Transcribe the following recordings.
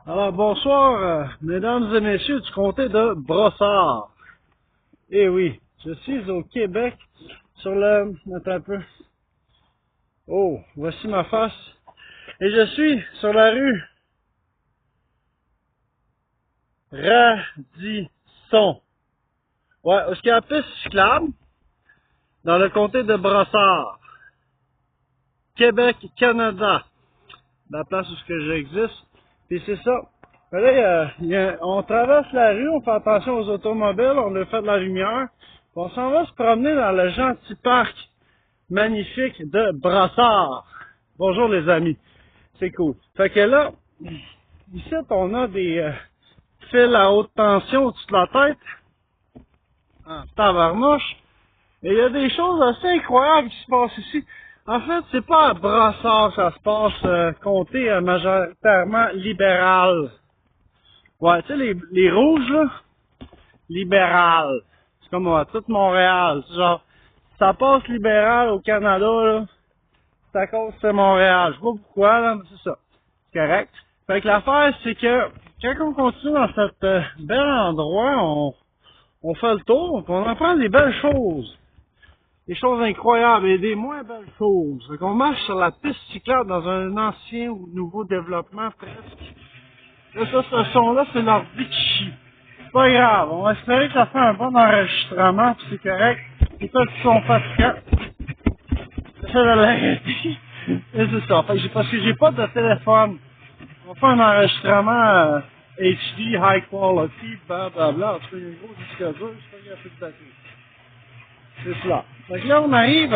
Alors bonsoir, mesdames et messieurs du comté de Brossard. Eh oui, je suis au Québec sur le... Attends un peu. Oh, voici ma face. Et je suis sur la rue Radisson. Ouais, où est-ce qu'il y a la piste cyclable? Dans le comté de Brossard. Québec, Canada. La place où ce que j'existe. Puis c'est ça. Là, on traverse la rue, on fait attention aux automobiles, on leur fait de la lumière. Puis on s'en va se promener dans le gentil parc magnifique de Brassard. Bonjour les amis. C'est cool. Fait que là, ici, on a des fils à haute tension au-dessus de la tête. En tabarnouche. Et il y a des choses assez incroyables qui se passent ici. En fait, c'est pas à Brassard, ça se passe comté majoritairement libéral. Ouais, tu sais, les rouges, là, libéral. C'est comme tout Montréal. C'est genre, ça passe libéral au Canada, là, c'est à cause que c'est Montréal. Je sais pas pourquoi, là, mais c'est ça. C'est correct. Fait que l'affaire, c'est que quand on continue dans cet bel endroit, on fait le tour, puis on apprend des belles choses. Des choses incroyables et des moins belles choses. Fait qu'on marche sur la piste cyclable dans un ancien ou nouveau développement presque. Là, ça, ce son-là, c'est l'ordi qui chie. C'est pas grave, on va espérer que ça fait un bon enregistrement, puis c'est correct. C'est ça le son fatigant. J'essaie de l'arrêter. Et c'est ça. Fait que parce que j'ai pas de téléphone. On va faire un enregistrement HD, high quality, blablabla. En tout cas, il y a un gros disque dur, c'est pas qu'il y a plus de batterie. C'est cela. Fait que là, on arrive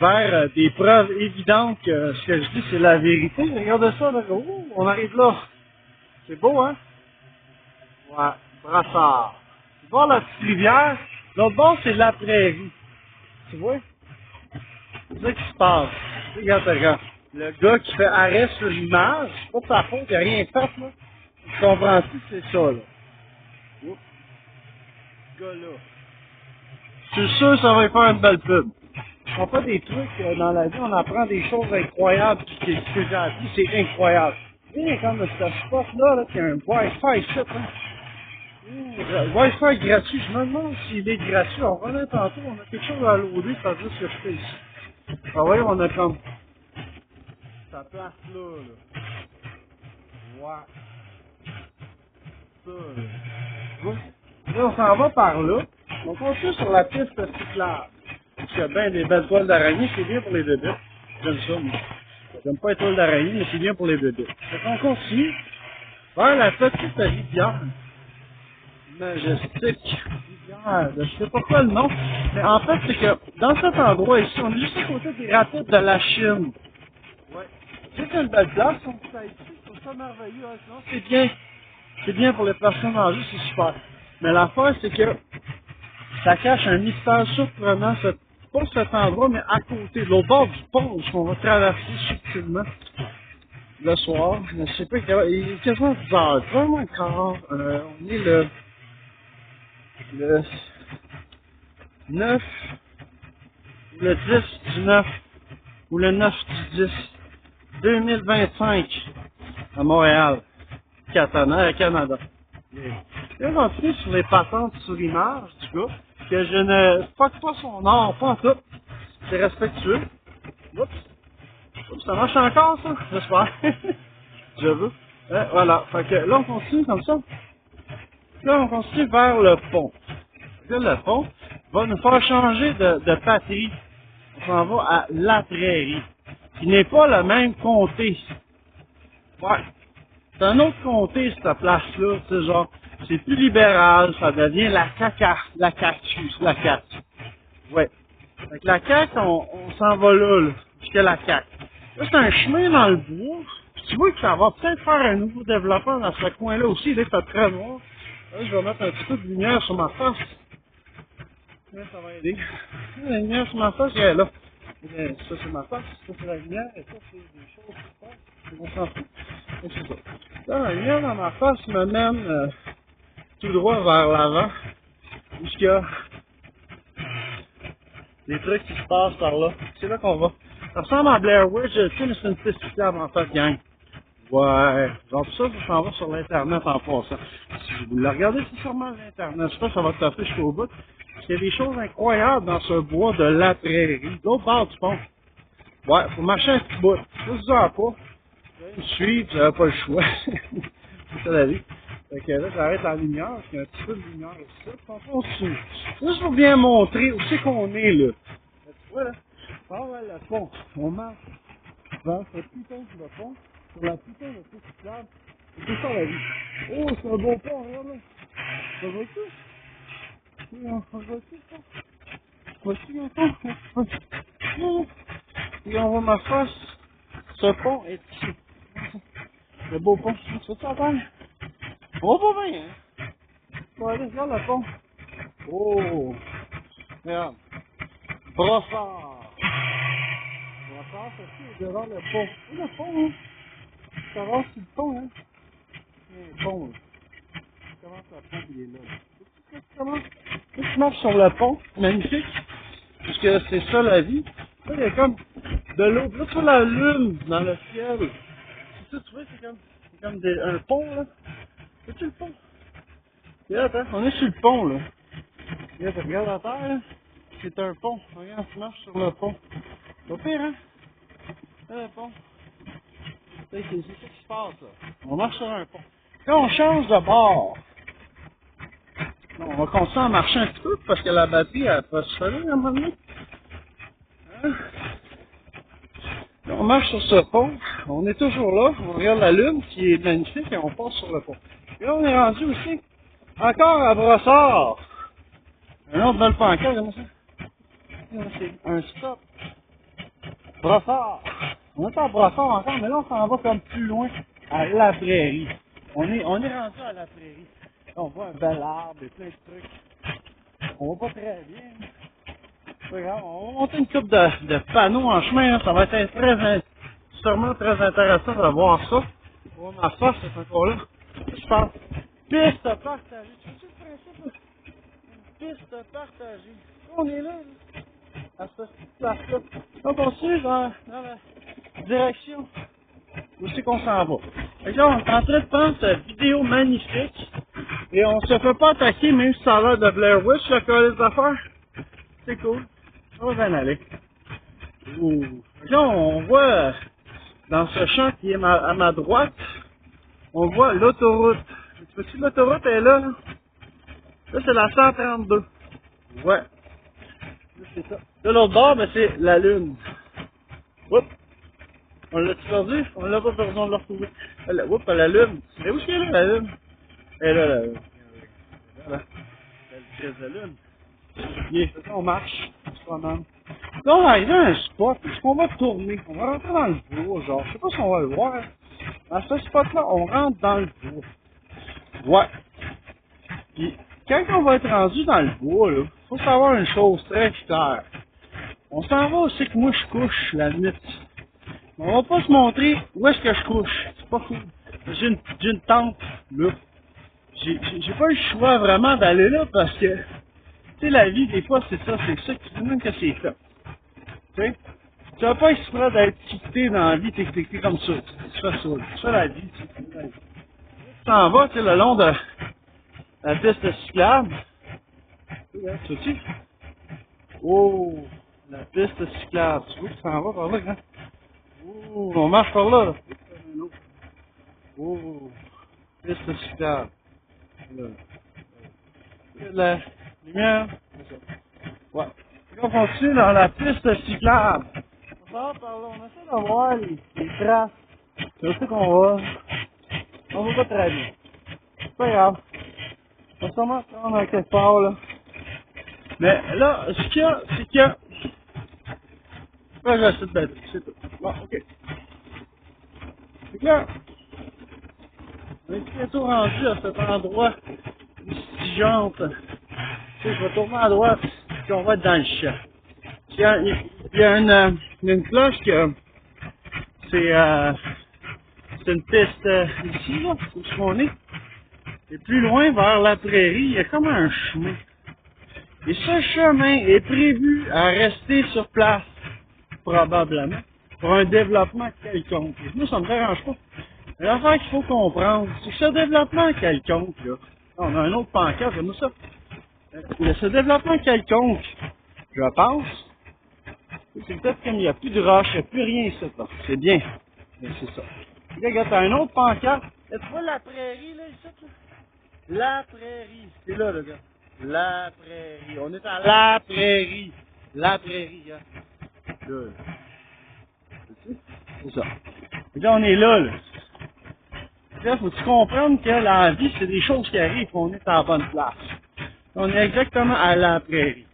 vers des preuves évidentes que ce que je dis, c'est la vérité. Regardez ça, là. Oh, on arrive là. C'est beau, hein? Ouais, Brassard. Tu vois la petite rivière? L'autre bord, c'est la prairie. Tu vois? C'est ça qui se passe. Regarde. Le gars qui fait arrêt sur l'image, c'est pas de sa faute, il a rien fait, là. Tu comprends-tu que c'est ça, là? Oups, ce gars-là. Je suis sûr que ça va lui faire une belle pub. On fait des trucs dans la vie, on apprend des choses incroyables, puis ce que j'ai appris, c'est incroyable. Viens comme ce spot-là, là, qui a un Wi-Fi ici, hein. Le Wi-Fi gratuit, je me demande s'il est gratuit. On revenait tantôt, on a quelque chose à loader, ça veut dire ce que je fais ici. Ah ouais, on a comme sa place là. Ouais, ça, là. Ouais. Là, on s'en va par là. On continue sur la piste cyclable. Parce qu'il y a bien des belles toiles d'araignée, c'est bien pour les bébés. J'aime ça, moi. J'aime pas les toiles d'araignée, mais c'est bien pour les bébés. Fait qu'on continue vers la petite rivière majestique. Rivière, je sais pas quoi le nom. Mais en fait, c'est que dans cet endroit ici, on est juste à côté des rapides de la Chine. Ouais. C'est une belle place, on dit ça ici, je trouve ça merveilleux, hein. Sinon, c'est bien. C'est bien pour les personnes âgées, c'est super. Mais l'affaire, c'est que ça cache un mystère surprenant, pas cet endroit, mais à côté, de l'autre bord du pont, qu'on va traverser subtilement le soir. Mais je sais pas, il est quasiment 10 heures, vraiment quart. On est le 9, le 10 du 9, ou le 9 du 10, 2025, à Montréal, Canada. Et on continue sur les patentes sur l'image du gars, que je ne fuck pas son art, pas en tout. C'est respectueux. Oups. Oups, ça marche encore, ça? J'espère. Je veux. Voilà. Fait que là, on continue comme ça. Là, on continue vers le pont. Là, le pont va nous faire changer de patrie. On s'en va à La Prairie, qui n'est pas le même comté. Ouais. C'est un autre comté, cette place-là. C'est genre, c'est plus libéral, ça devient la caca, la cactus, la CAQ. Ouais. Fait que la CAQ, on s'en va là, jusqu'à la CAQ. Là, c'est un chemin dans le bois. Puis tu vois que ça va peut-être faire un nouveau développement dans ce coin-là aussi. Là, il fait très noir. Là, je vais mettre un petit peu de lumière sur ma face. Là, ça va aider. La lumière sur ma face, elle est là. Ça, c'est ma face. Ça, c'est la lumière. Et ça, c'est des choses qui se passent. On s'en fout. Et c'est ça. Là, la lumière dans ma face me mène tout droit vers l'avant. Jusqu'il y a des trucs qui se passent par là. C'est là qu'on va. Ça ressemble à Blair Witch, tu sais, mais c'est une piste cyclable en fait, gang. Ouais, genre ça s'en va sur l'Internet en passant. Si vous le regardez, c'est sûrement l'Internet. Je sais pas, ça va te taper jusqu'au bout. Parce qu'il y a des choses incroyables dans ce bois de la prairie. L'autre bord du pont. Ouais, faut marcher un petit bout. Juste ça pas. Vous allez me suivre, vous n'avez pas le choix. C'est ça la vie. Fait que là, j'arrête la lumière, parce qu'il y a un petit peu de lumière ici. Puis on continue. Juste pour bien montrer où c'est qu'on est, là. Fait que tu vois, là. Ah ouais, le pont. On marche vers ce putain de pont. Sur la putain de piste cyclable. C'est ça la vie. Oh, c'est un beau pont, regarde là. Ça va-tu? Ça va-tu, ça? Voici un pont. Et on voit ma face. Ce pont est ici. Le beau pont. C'est ça, ben? On va pas bien, hein? On va aller regarde le pont. Oh! Regarde. Brossard. Brossard, c'est devant le pont. C'est le pont, hein? Ça va sur le pont, hein? Le pont, là. Comment le pont, il est là? Comment? Tu marches sur le pont. Magnifique. Puisque c'est ça la vie. Là, il y a comme de l'eau. Là, tu vois la lune dans le ciel. C'est ça, tu vois, c'est comme un pont, là. C'est-tu le pont? Regarde, attends, on est sur le pont, là. Regarde la terre, là. C'est un pont. Regarde, tu marches sur le pont. C'est pas pire, hein? C'est un pont. C'est ça qui se passe, là. On marche sur un pont. Quand on change de bord, on va continuer à marcher un petit peu parce que la batterie, elle peut se faire à un moment donné. Hein? On marche sur ce pont, on est toujours là, on regarde la lune qui est magnifique et on passe sur le pont. Et là, on est rendu aussi encore à Brossard. Un autre belle pancarte, comme ça. C'est un stop. Brossard. On est à Brossard encore, mais là, on s'en va comme plus loin à la prairie. On est rendu à la prairie. Là, on voit un bel arbre et plein de trucs. On va pas très bien. Regarde, on va monter une coupe de panneaux en chemin, hein. Ça va être sûrement très intéressant de voir ça. Oh, ma force est encore là. Je pense. Piste partagée. Tu sais le principe, là? Une piste partagée. On est là, à cette petite place-là. On continue dans la direction où c'est qu'on s'en va. Et là, on est en train de prendre cette vidéo magnifique. Et on se fait pas attaquer, même si ça a l'air de Blair Witch, le colis d'affaires. C'est cool. Ça va bien aller. Ouh. Là, on voit dans ce champ qui est à ma droite, on voit l'autoroute. Tu vois-tu, l'autoroute est là, là? Là, c'est la 132. Ouais. Là, c'est ça. De l'autre bord, ben, c'est la lune. Oups. On l'a-tu perdu? On l'a pas perdu, on l'a retrouvé. Oups, la lune. Mais où est-ce qu'elle est, la lune? Elle est là, la lune. Voilà. C'est le pièce de la lune. Bien, c'est ça, on marche. On se promène. Là, on arrive à un spot, est-ce qu'on va tourner? On va rentrer dans le bois, genre. Je sais pas si on va le voir. Dans ce spot-là, on rentre dans le bois. Ouais. Puis, quand on va être rendu dans le bois, là, faut savoir une chose très claire. On s'en va aussi que moi je couche la nuit. On va pas se montrer où est-ce que je couche. C'est pas cool. J'ai une tente, là. J'ai pas le choix vraiment d'aller là parce que, tu sais, la vie, des fois, c'est ça qui dit même que c'est fait. Tu sais, tu vas pas exprès d'être quitté dans la vie, t'es comme ça. Tu fais ça. Tu fais la vie, tu fais la vie. Tu t'en vas, tu sais, le long de la piste cyclable. Tu vois-tu? Oh, la piste cyclable. Tu vois que tu t'en vas par là, hein? Oh, on marche par là. Oh, piste cyclable. Là. Il y a de la lumière. Ouais. Et on continue dans la piste cyclable. On va par là, on essaie de voir les traces. C'est où c'est qu'on va. On va pas très bien. C'est pas grave. On va sûrement se rendre à quelque part, là. Mais là, ce qu'il y a, c'est que... Là, j'ai assez de batterie, c'est tout. Bon, ok. C'est que là, on est bientôt rendu à cet endroit où si jante. Tu sais, je vais tourner à droite, puis on va être dans le champ. Il y a une cloche que c'est une piste ici, là, où on est. Et plus loin, vers la prairie, il y a comme un chemin. Et ce chemin est prévu à rester sur place, probablement, pour un développement quelconque. Et moi, ça me dérange pas. L'affaire qu'il faut comprendre, c'est que ce développement quelconque, là, on a un autre pancarte, j'aime ça. Ce développement quelconque, je pense, c'est peut-être comme il n'y a plus de roche, il n'y a plus rien ici, là. C'est bien. Mais c'est ça. Là, regarde, t'as un autre pancarte. Là, tu vois la prairie, là, ici, là? La prairie. C'est là, le gars. La prairie. On est à la prairie. La prairie, hein. Là. C'est ça. Et là, on est là, là. Là, faut-tu comprendre que la vie, c'est des choses qui arrivent, on est à la bonne place. On est exactement à la prairie.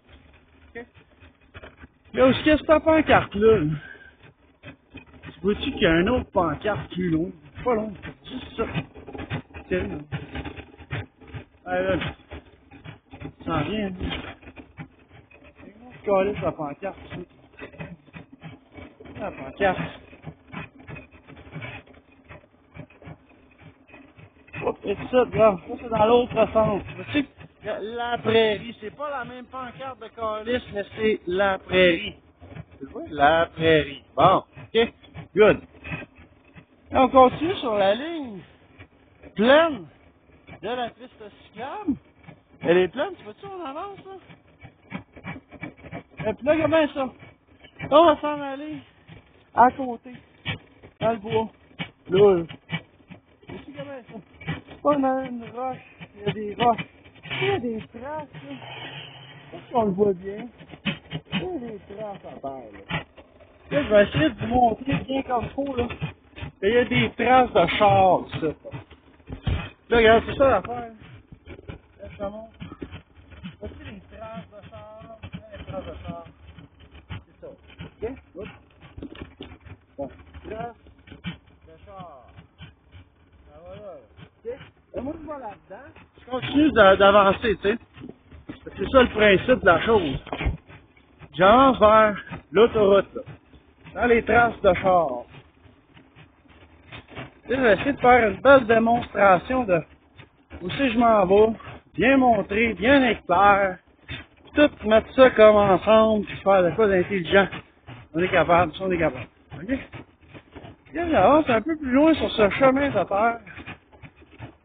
Okay? Là, où est-ce qu'il y a cette pancarte-là? Là? Tu vois-tu qu'il y a un autre pancarte plus long? Pas long, juste ça. C'est là. Ah là, ça s'en vient. C'est moi qui calisse la pancarte, ici. La pancarte. Hop, et ça, là, ça c'est dans l'autre sens. Tu sais, la prairie, c'est pas la même pancarte de calice, mais c'est la prairie. Tu vois? La prairie. Bon, ok, good. Là, on continue sur la ligne pleine de la piste cyclable. Elle est pleine, tu vois-tu, on avance, là? Et puis là, comment ça? Là, on va s'en aller à côté, dans le bois. Là, vois-tu comment ça? On a une roche, il y a des roches. Il y a des traces, là. Je sais qu'on le voit bien. Il y a des traces à terre, là. Là, je vais essayer de vous montrer bien comme il faut, là. Il y a des traces de char, ça. Là, regarde, c'est ça l'affaire. Là, je te montre. Voici les traces de char. Là, les traces de char. C'est ça. OK? Oups. Bon. Traces de char. Ben voilà. OK? Et moi, je vais là-dedans. Je continue d'avancer, tu sais. C'est ça le principe de la chose. J'avance vers l'autoroute, là. Dans les traces de char. Tu sais, je vais essayer de faire une belle démonstration de où c'est que je m'en vais, bien montrer, bien être clair, tout mettre ça comme ensemble, puis faire de quoi d'intelligent. On est capable, ça on est capable. OK? Là, j'avance un peu plus loin sur ce chemin de terre.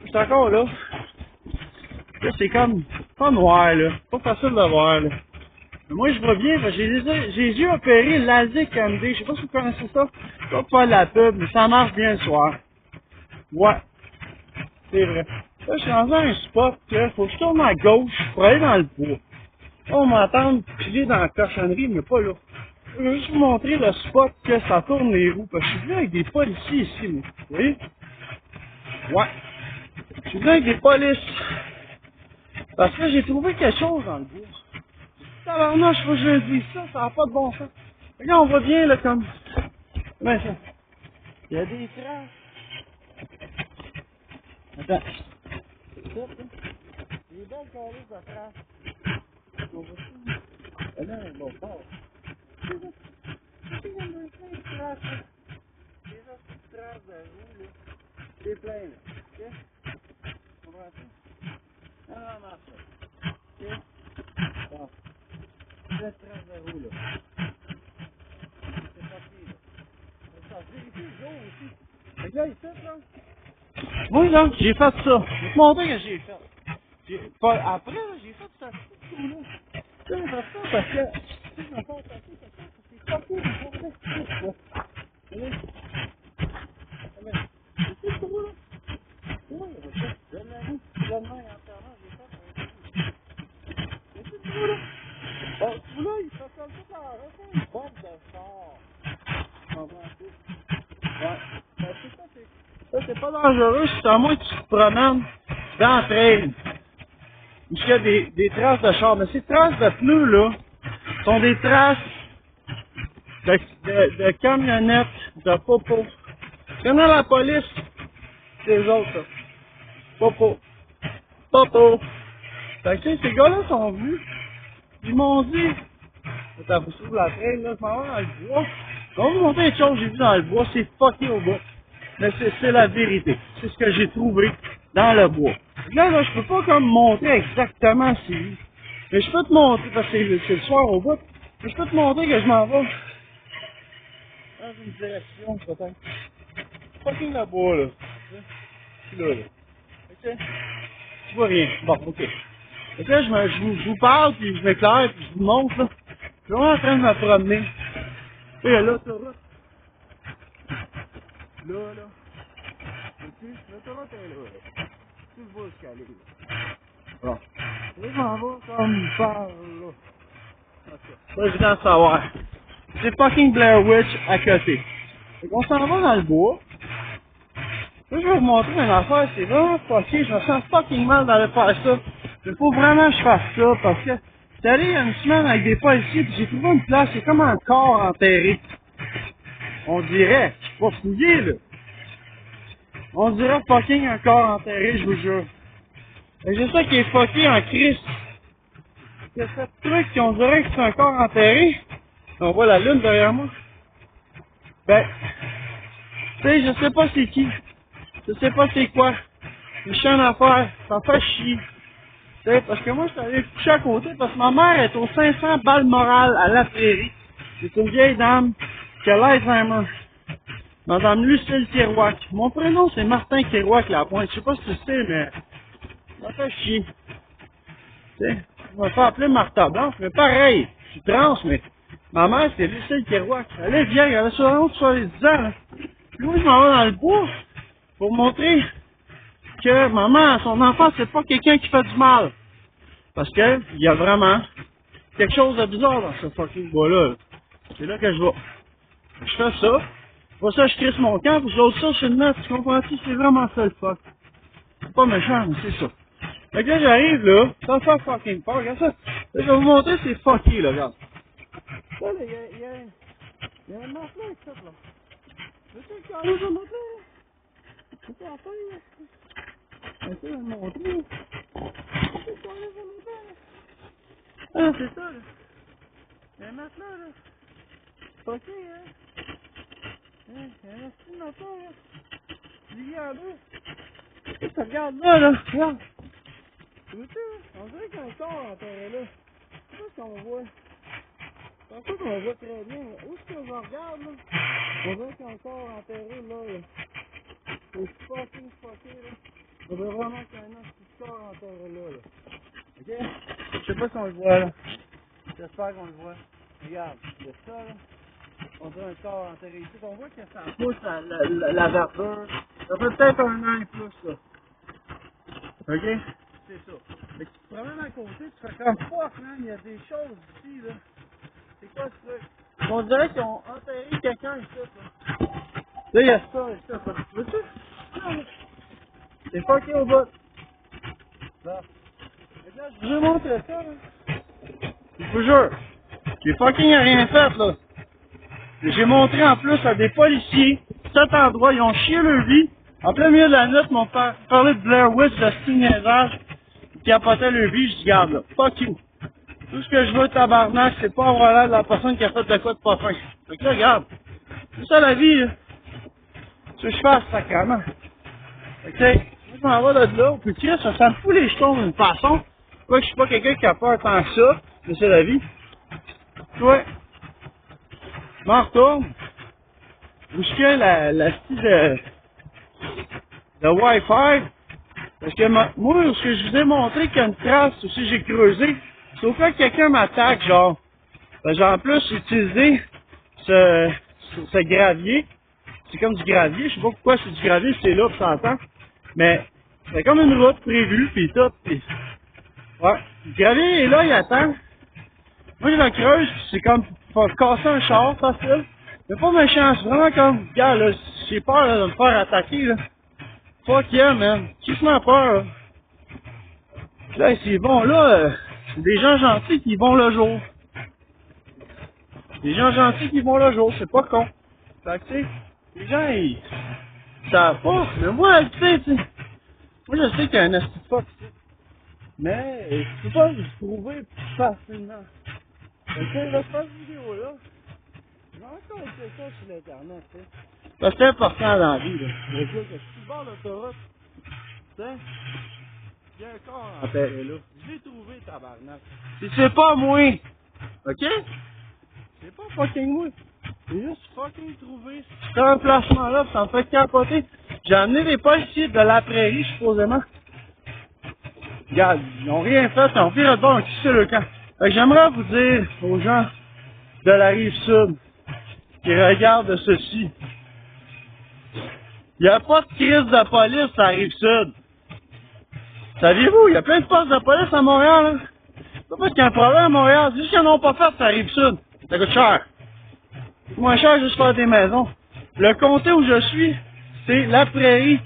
Je suis encore là. Là, c'est comme pas noir, là. Pas facile de voir, là. Mais moi, je vois bien, parce que j'ai dû opérer l'ASIC MD. Je sais pas si vous connaissez ça. Je vais pas faire de la pub, mais ça marche bien le soir. Ouais, c'est vrai. Là, je suis rendu à un spot que faut que je tourne à gauche pour aller dans le bois. Là, on m'entend piler dans la cochonnerie, mais pas là. Je vais juste vous montrer le spot que ça tourne les roues. Parce que je suis venu avec des policiers ici, moi. Vous voyez? Ouais. Je suis venu avec des polices. Parce que j'ai trouvé quelque chose dans le bois. Tabarnouche, faut que je le dise ça, ça n'a pas de bon sens. Regarde, on voit bien, là, comme... Ben, ça. Il y a des traces. Attends. C'est ça, ça. Des belles calices de traces. On voit ça. Ah non, bon, bon. C'est ça. C'est comme un plein de traces, là. Des autres traces de roue, là. C'est plein, là. OK? Comprends-tu? Non, non, non, ça. OK? Bon. Plein de traces de roue, là. C'est parti, là. C'est ça. Vérifie le jour aussi. Fait que là, ici, là. Oui, là, j'ai fait ça. Je vais te montrer que j'ai fait. Après, là, j'ai fait ça. Là, j'ai fait ça parce que... Tu sais, je me fais attaquer, c'est pas cool, il faut rester. Allez. Allez. C'est trop, là. Oui, j'ai fait. Je l'avoue. Je l'avoue, entièrement, j'ai fait. Mais c'est trop, là. Bon, tu vois, il fait comme toute la recette. Une bombe de char. Comprends-tu? Ouais. Ben, c'est ça, c'est pas dangereux, c'est à moins que tu te promènes dans le trail. Où il y a des traces de char. Mais ces traces de pneus, là, sont des traces de camionnettes, de popo. Quand on a la police, c'est eux autres, ça. Popo. Popo. Fait que, tu sais, ces gars-là sont venus. Ils m'ont dit, attends, faut suivre la traîne, là, je m'en vais dans le bois. Je vais vous montrer une chose que j'ai vu dans le bois, c'est fucké au bout. Mais c'est la vérité. C'est ce que j'ai trouvé dans le bois. Là, je peux pas comme montrer exactement c'est où. Mais je peux te montrer, parce que c'est le soir au bout, mais je peux te montrer que je m'en vais dans une direction, peut-être. Fucking le bois, là. suis là. Ok? Tu vois rien. Bon, ok. Et là, je vous parle, puis je m'éclaire, puis je vous montre, là. Je suis vraiment en train de me promener. Et là, l'autoroute. Là. Ok? L'autoroute est là. Tu le vois où qu'elle est, là. Bon. Là, je m'en vais comme par là. Ok. Pas évident de savoir. C'est fucking Blair Witch à côté. Fait qu'on s'en va dans le bois. Là, je vais vous montrer une affaire, c'est vraiment fucké. Je me sens fucking mal d'aller faire ça. Il faut vraiment que je fasse ça parce que j'étais allé il y a une semaine avec des policiers puis j'ai trouvé une place, c'est comme un corps enterré. On dirait. Je suis pas fouillé, là. On dirait fucking un corps enterré, je vous jure. Et c'est ça qui est fucké en Christ. C'est ce truc qu'on dirait que c'est un corps enterré. On voit la lune derrière moi. Ben, tu sais, je sais pas c'est qui. Je sais pas c'est quoi. Une chaîne à faire. Ça fait chier. Tu sais, parce que moi, je suis allé coucher à côté parce que ma mère est au 500 balles morales à la prairie. C'est une vieille dame qui a l'Alzheimer. Madame Lucille Kerouac. Mon prénom, c'est Martin Kerouac, la pointe. Je sais pas si tu sais, mais ça fait chier. Tu sais, je me fais appeler Martha Blanche, mais pareil. Je suis trans, mais ma mère, c'est Lucille Kerouac. Elle est vieille, elle a sur les 10 ans, là. Puis moi, je m'en vais dans le bois pour montrer que maman, son enfant, c'est pas quelqu'un qui fait du mal. Parce que il y a vraiment quelque chose de bizarre dans ce fucking bois-là. C'est là que je vais. Je fais ça. Pour ça, je crisse mon camp, puis l'autre ça, je le mets. Tu comprends-tu? C'est vraiment ça le fuck. C'est pas méchant, mais c'est ça. Fait que là, j'arrive là, ça me fait fucking peur. Regarde ça. Là, je vais vous montrer, c'est fucké, là, regarde. Là, il y a un matelas ici, là. Tu sais, le carré de matelas, là. C'est à faire, là. Essaye de le montrer. C'est le carré de matelas, là. Ah, c'est ça, là. Il y a un matelas, là. Fucké, hein. Il y a un petit matelas, là. Lié en deux. Tu regardes là, là. Regarde. Tu vois ça? On dirait qu'il y a un corps enterré là. C'est ça qu'on voit. C'est ça qu'on voit très bien. Où est-ce que je regarde, là? On dirait qu'il y a un corps enterré là. C'est fucking fucké, là. On dirait vraiment qu'il y a un petit corps enterré là. Ok? Je sais pas si on le voit, là. J'espère qu'on le voit. Regarde, il y a ça, là. On dirait un corps enterré ici. On voit que ça pousse la verdure. Ça fait peut-être un an et plus, là. Ok? C'est ça. Mais tu te promènes à côté, tu fais comme fuck, man, il y a des choses ici, là. C'est quoi ce truc? On dirait qu'ils ont enterré quelqu'un ici, là. Là, il y a ça, ici, ça. Tu veux-tu? C'est fucké au bout. Là. Et là, je vous montre ça, là. Je vous jure. J'ai fucking rien fait, là. J'ai montré en plus à des policiers cet endroit, ils ont chié leur vie. En plein milieu de la nuit, ils m'ont parlé de Blair Witch, de stigmatisage, qui capotait leur vie. Je dis, garde là, fuck you. Tout ce que je veux, tabarnak, c'est pas avoir l'air de la personne qui a fait de quoi de pas fin. Fait que là, regarde, c'est ça la vie, là. Ce que je fasse, sacrément. Fait que, tu sais, moi, je m'en vais de là, puis tu sais, ça me fout les jetons d'une façon. Quoi que je suis pas quelqu'un qui a peur tant que ça, mais c'est la vie. Ouais. Je m'en retourne. Busquer la style de Wi-Fi. Parce que moi, ce que je vous ai montré qu'il y a une trace aussi, j'ai creusé. Sauf que quelqu'un m'attaque, genre. Ben, j'ai en plus utilisé ce gravier. C'est comme du gravier. Je sais pas pourquoi c'est du gravier, c'est là, pour s'entend. Mais c'est comme une route prévue, puis tout. Pis, ouais. Le gravier est là, il attend. Moi, je le creuse, puis c'est comme pour casser un char, facile. Mais pas méchant, c'est vraiment comme, gars, là, j'ai peur là, de me faire attaquer, là. Fuck yeah, man. Qui se met peur, là? Là, c'est bon, là, c'est des gens gentils qui vont le jour. Des gens gentils qui vont le jour, c'est pas con. Fait que, tu sais, les gens, ils savent pas. Mais moi, tu sais, moi, je sais qu'il y a un asti de fuck ici. Mais, je peux pas le trouver facilement. Fait que, tu sais, là, je fais cette vidéo-là. J'ai encore écouté ça sur l'internet, tu sais. Parce que c'est important dans la vie, là. Le gars, que si tu bord l'autoroute, tu sais, il y a un corps enterré là. Je l'ai trouvé, tabarnak. Si c'est pas moi, ok? C'est pas fucking moi. J'ai juste fucking trouvé ce emplacement-là, pis ça me fait capoter. J'ai amené des policiers de la prairie, supposément. Regarde, ils n'ont rien fait, ils ont viré de bord, ils ont quitté le camp. Fait que j'aimerais vous dire aux gens de la Rive-Sud qui regardent ceci. Il n'y a pas de crise de police à la Rive-Sud. Saviez-vous, il y a plein de postes de police à Montréal, hein? C'est pas parce qu'il y a un problème à Montréal, c'est juste qu'ils n'en ont pas fait sur la Rive-Sud. Ça coûte cher. C'est moins cher juste faire des maisons. Le comté où je suis, c'est la prairie.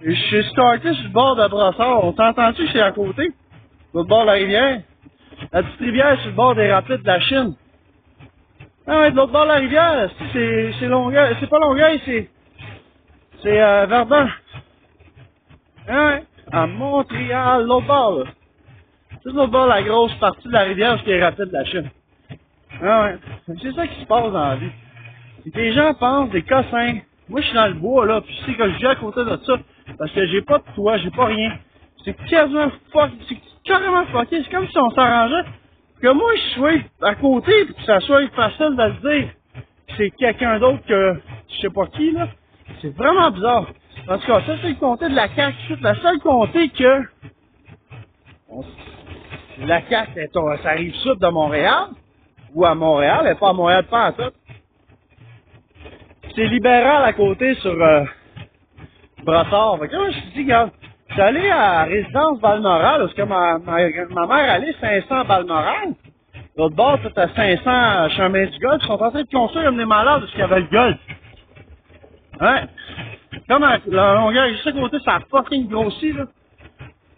Et je suis starté sur le bord de Brossard. On t'entend-tu, je suis à côté? Sur le bord de la rivière. La petite rivière sur le bord des rapides de la Chine. Ah ouais, de l'autre bord de la rivière, c'est Longueuil. C'est pas Longueuil, c'est Verdun. Ah ouais, à Montréal, l'autre bord, là. C'est l'autre bord, la grosse partie de la rivière, c'est les rapides de la Chine. Ah ouais, c'est ça qui se passe dans la vie. C'est que les gens pensent des cossins. Moi, je suis dans le bois, là, puis je sais que je vis à côté de ça, parce que j'ai pas de toit, j'ai pas rien. C'est quasiment c'est carrément fucké. C'est comme si on s'arrangeait que moi, je sois à côté, puis que ça soit facile de le dire. C'est quelqu'un d'autre que je sais pas qui, là. C'est vraiment bizarre. En tout cas, ça, c'est le comté de la CAQ. C'est la seule comté que la CAQ est ça arrive sud de Montréal, ou à Montréal, elle n'est pas à Montréal, pas en tout. C'est libéral à côté sur Brossard. Fait que là, je me suis dit, regarde, je suis allé à Résidence Balmoral, parce que ma mère allait 500 Balmoral. L'autre bord, c'était à 500 Chemin du Golfe. Ils sont en train de construire comme des malades parce qu'il y avait le Golfe. Hein? Comme la longueur, juste à côté, ça a fucking grossi, là.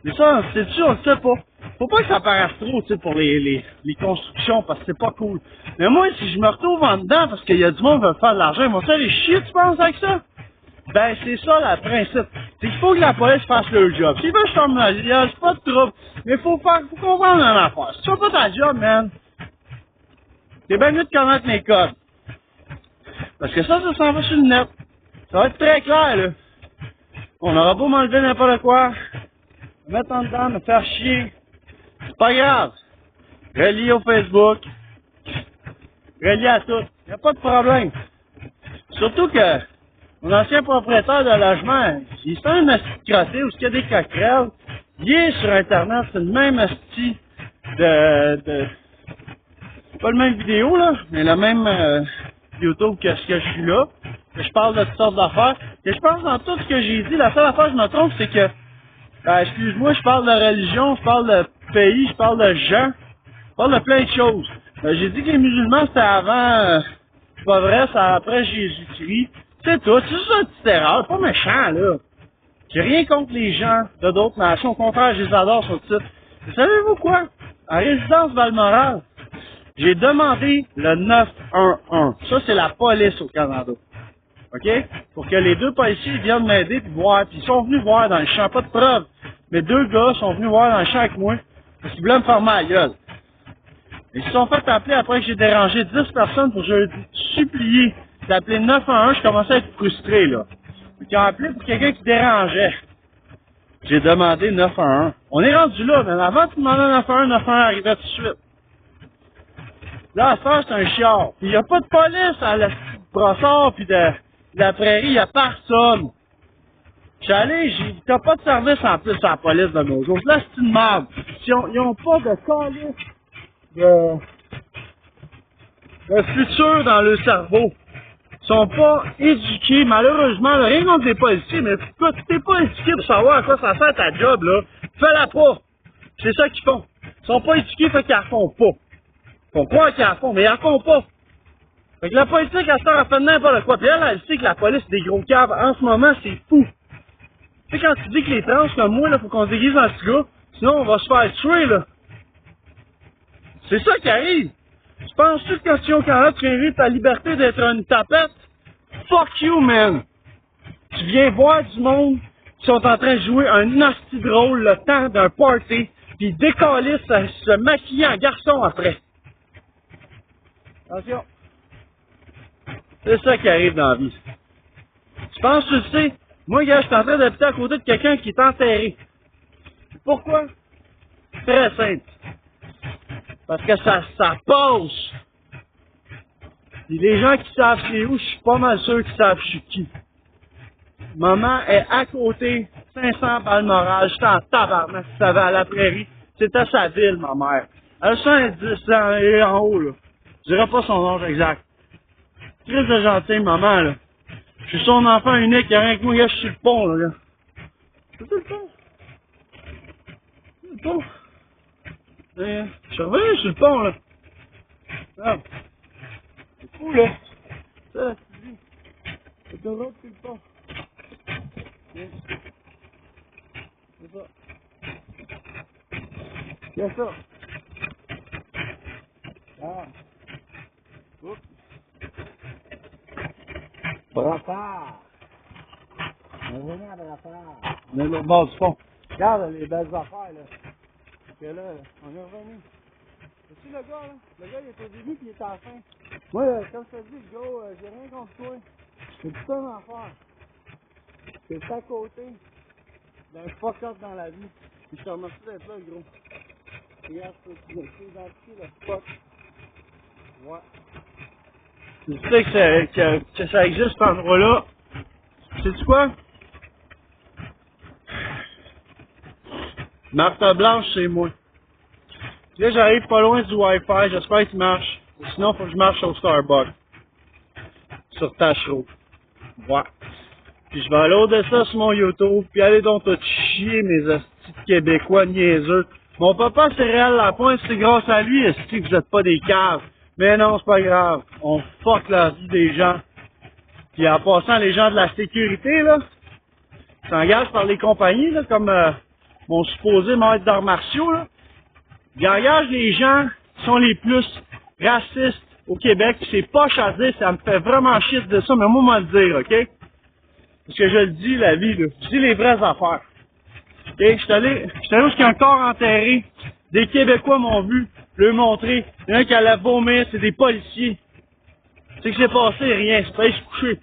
Mais ça, c'est sûr, on le sait pas. Faut pas que ça paraisse trop, tu sais, pour les constructions, parce que c'est pas cool. Mais moi, si je me retrouve en dedans, parce qu'il y a du monde qui veut faire de l'argent, ils vont faire les chier, tu penses, avec ça? Ben, c'est ça, le principe. C'est qu'il faut que la police fasse leur job. S'ils veulent que je tombe dans la gueule, c'est pas de trouble. Mais faut comprendre une affaire. Si tu fais pas ta job, man, c'est bien mieux de connaître mes codes. Parce que ça s'en va sur le net. Ça va être très clair, là. On n'aura pas m'enlever n'importe quoi, me mettre en dedans, me faire chier. C'est pas grave. Relié au Facebook. Relié à tout. Y a pas de problème. Surtout que mon ancien propriétaire de logement, il fait un asti de crotté où il y a des coquerelles. Il est sur Internet, c'est le même asti de c'est pas le même vidéo, là, mais le même YouTube que ce que je suis là. Que je parle de toutes sortes d'affaires. Et je pense dans tout ce que j'ai dit, la seule affaire que je me trompe, c'est que excuse-moi, je parle de religion, je parle de pays, je parle de gens, je parle de plein de choses. J'ai dit que les musulmans c'était avant, c'est pas vrai, c'est après Jésus-Christ. C'est tout, c'est juste une petite erreur, pas méchant, là. J'ai rien contre les gens de d'autres nations, au contraire, je les adore sur le site. Et savez-vous quoi? À Résidence Balmoral, j'ai demandé le 911. Ça, c'est la police au Canada. OK? Pour que les deux policiers viennent m'aider puis voir. Puis ils sont venus voir dans le champ, pas de preuve. Mais deux gars sont venus voir dans le champ avec moi parce qu'ils voulaient me fermer la gueule. Ils se sont fait appeler après que j'ai dérangé 10 personnes pour que je supplier d'appeler 911. Je commençais à être frustré, là. Ils ont appelé pour quelqu'un qui dérangeait. J'ai demandé 911. On est rendu là, mais avant de demander 911, 911 arrivait tout de suite. Là, à faire, c'est un chiard. Puis il n'y a pas de police à la Brossard puis de la prairie, il n'y a personne. Je suis allé, t'as pas de service en plus à la police de nos jours. Là, c'est une merde. Ils ont pas de calice de futur dans le cerveau. Ils sont pas éduqués, malheureusement, là, rien contre les policiers, mais écoute, t'es pas éduqué pour savoir à quoi ça sert ta job, là. Fais-la pas. C'est ça qu'ils font. Ils sont pas éduqués, fait qu'ils la font pas. Faut croire qu'ils la font, mais ils la font pas. Fait que la politique, elle sert à faire n'importe quoi. Puis elle sait que la police, c'est des gros caves. En ce moment, c'est fou. Tu sais, quand tu dis que les trans, comme moi, là, faut qu'on se déguise en petit gars, sinon on va se faire tuer, là. C'est ça qui arrive. Tu penses-tu que quand tu es au Canada, tu viens vivre ta liberté d'être une tapette? Fuck you, man! Tu viens voir du monde qui sont en train de jouer un nasty drôle le temps d'un party, puis ils décalissent se maquiller en garçon après. Attention. C'est ça qui arrive dans la vie. Tu penses, tu le sais, moi, gars, je suis en train d'habiter à côté de quelqu'un qui est enterré. Pourquoi? Très simple. Parce que ça passe. Et les gens qui savent c'est où, je suis pas mal sûr qu'ils savent je suis qui. Maman est à côté, 500 balles morales, j'étais en tabarnak, si ça va à la prairie. C'était sa ville, ma mère. Elle a 110 ans, elle est en haut, là. Je dirais pas son âge exact. Très de gentille, maman, là. Je suis son enfant unique, y'a rien que moi, je suis sur le pont, là. C'est tout le pont. C'est le pont. Je suis revenu sur le pont, là. Ah. C'est fou, là. Ça, tu dis. C'est un autre sur le pont. C'est ça. C'est ça. Ah. Oups. Brassard. On est venu à Brassard. On est le bord du pont. Regarde les belles affaires, là. Parce que là, on est revenu. C'est-tu le gars, là? Le gars, il est au début puis il est à la fin. Moi, comme je te dis, gros, j'ai rien contre toi. C'est tout ça une affaire. C'est à côté d'un fuck-up dans la vie. Puis je te remercie d'être là, gros. Regarde, tu as identifié le fuck. Ouais. Tu sais que ça existe, cet endroit-là. Sais-tu quoi? Marthe Blanche, c'est moi. Puis là, j'arrive pas loin du Wi-Fi, j'espère qu'il marche. Sinon, faut que je marche au Starbucks. Sur Tachereau. Ouais. Puis je vais aller au-dessus sur mon YouTube, puis allez donc tout chier, mes hosties de Québécois niaiseux. Mon papa, c'est réel la pointe, c'est grâce à lui, est-ce que vous êtes pas des caves? Mais non, c'est pas grave. On fuck la vie des gens. Puis en passant, les gens de la sécurité, là, s'engagent par les compagnies, là, comme mon supposé maître d'arts martiaux, là. Ils engagent les gens qui sont les plus racistes au Québec. C'est pas à dire, ça me fait vraiment chier de ça, mais moi, le dire, OK? Parce que je le dis, la vie, là. Je dis les vraies affaires. OK? Je suis allé où il y a un corps enterré. Des Québécois m'ont vu, le montrer. Il y en a qui allaient vomir, c'est des policiers. C'est que j'ai passé rien, c'est pas se coucher.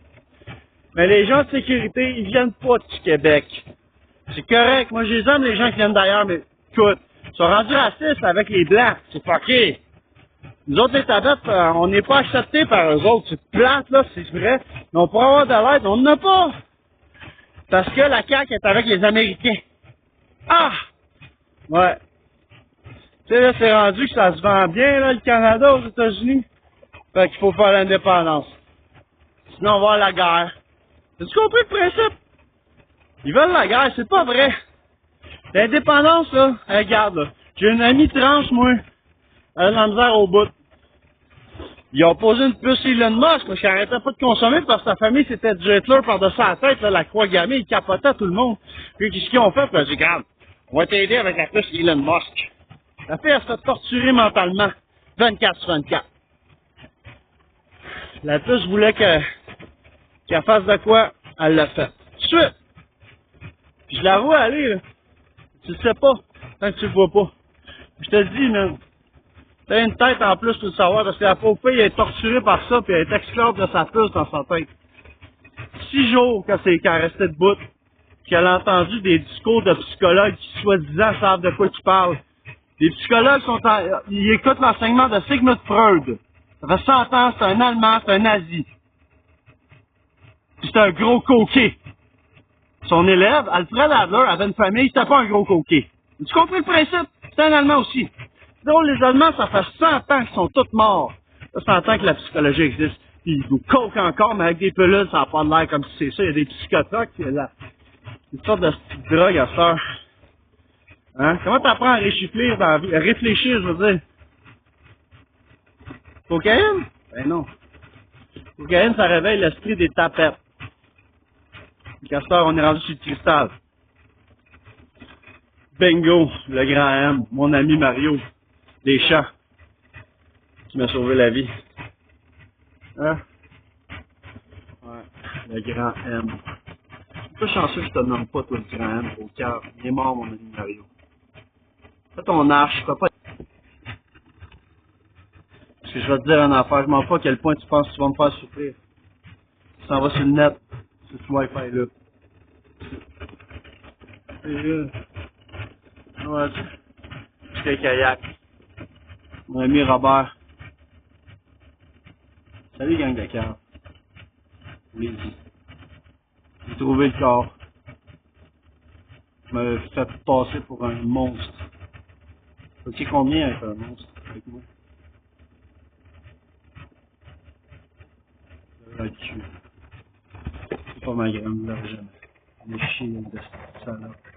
Mais les gens de sécurité, ils viennent pas du Québec. C'est correct, moi je les aime les gens qui viennent d'ailleurs, mais écoute, ils sont rendus racistes avec les Blancs, c'est fucké. Nous autres les tabettes, on n'est pas acceptés par eux autres, c'est plate là, c'est vrai, mais on pourrait avoir de l'aide, on n'en a pas. Parce que la CAQ est avec les Américains. Ah! Ouais. Tu sais là, c'est rendu que ça se vend bien là, le Canada aux États-Unis. Fait qu'il faut faire l'indépendance. Sinon on va avoir la guerre. As-tu compris le principe? Ils veulent la guerre, c'est pas vrai. L'indépendance, là, regarde, là. J'ai une amie trans, moi. Elle a de la misère au bout. Ils ont posé une puce Elon Musk, parce qu'il arrêtait pas de consommer parce que sa famille, c'était du Hitler par-dessus la tête, là, la croix gammée, il capotait tout le monde. Puis, qu'est-ce qu'ils ont fait? Là, j'ai dit, regarde, on va t'aider avec la puce Elon Musk. La fille, elle se fait torturer mentalement. 24/24. La puce voulait qu'elle fasse de quoi? Elle l'a fait. Tout de suite. Puis je la vois aller, là. Tu le sais pas, tant que tu le vois pas. Je te le dis, man. T'as une tête en plus pour le savoir, parce que la pauvre fille, elle est torturée par ça, puis elle est exclure de sa puce dans sa tête. 6 jours qu'elle restait debout, qu'elle a entendu des discours de psychologues qui, soi-disant, savent de quoi tu parles. Les psychologues ils écoutent l'enseignement de Sigmund Freud. Ça fait 100 ans, c'est un Allemand, c'est un nazi. Puis c'est un gros coquet. Son élève, Alfred Adler, avait une famille, c'était pas un gros coquet. Tu comprends le principe? C'est un Allemand aussi. C'est drôle, les Allemands, ça fait 100 ans qu'ils sont tous morts. Ça 100 ans que la psychologie existe. Ils nous coquent encore, mais avec des pilules, ça n'a pas de l'air comme si c'est ça. Il y a des psychotroques, il y a une sorte de drogue à ça. Hein? Comment t'apprends à réfléchir dans la vie? À réfléchir, je veux dire. Cocaïne? Ben non. Cocaïne, ça réveille l'esprit des tapettes. Castor, on est rendu sur le cristal. Bingo, le grand M, mon ami Mario, des champs, qui m'a sauvé la vie. Hein? Ouais, le grand M. Je suis pas chanceux que je te demande pas, toi, le grand M, au cœur. Il est mort, mon ami Mario. Fais ton arche, fais pas... Parce que je vais te dire une affaire, je m'en fous à quel point tu penses que tu vas me faire souffrir. Tu s'en vas sur le net, sur ce Wi-Fi-là. Ouais, je fais kayak. Mon ami Robert. Salut gang de cœur. Oui. trouvé le corps. Je me fait passer pour un monstre. Sais-tu combien avec un monstre avec moi? Là-dessus. C'est pas ma graine, là, jamais. Les chiens de cette salope.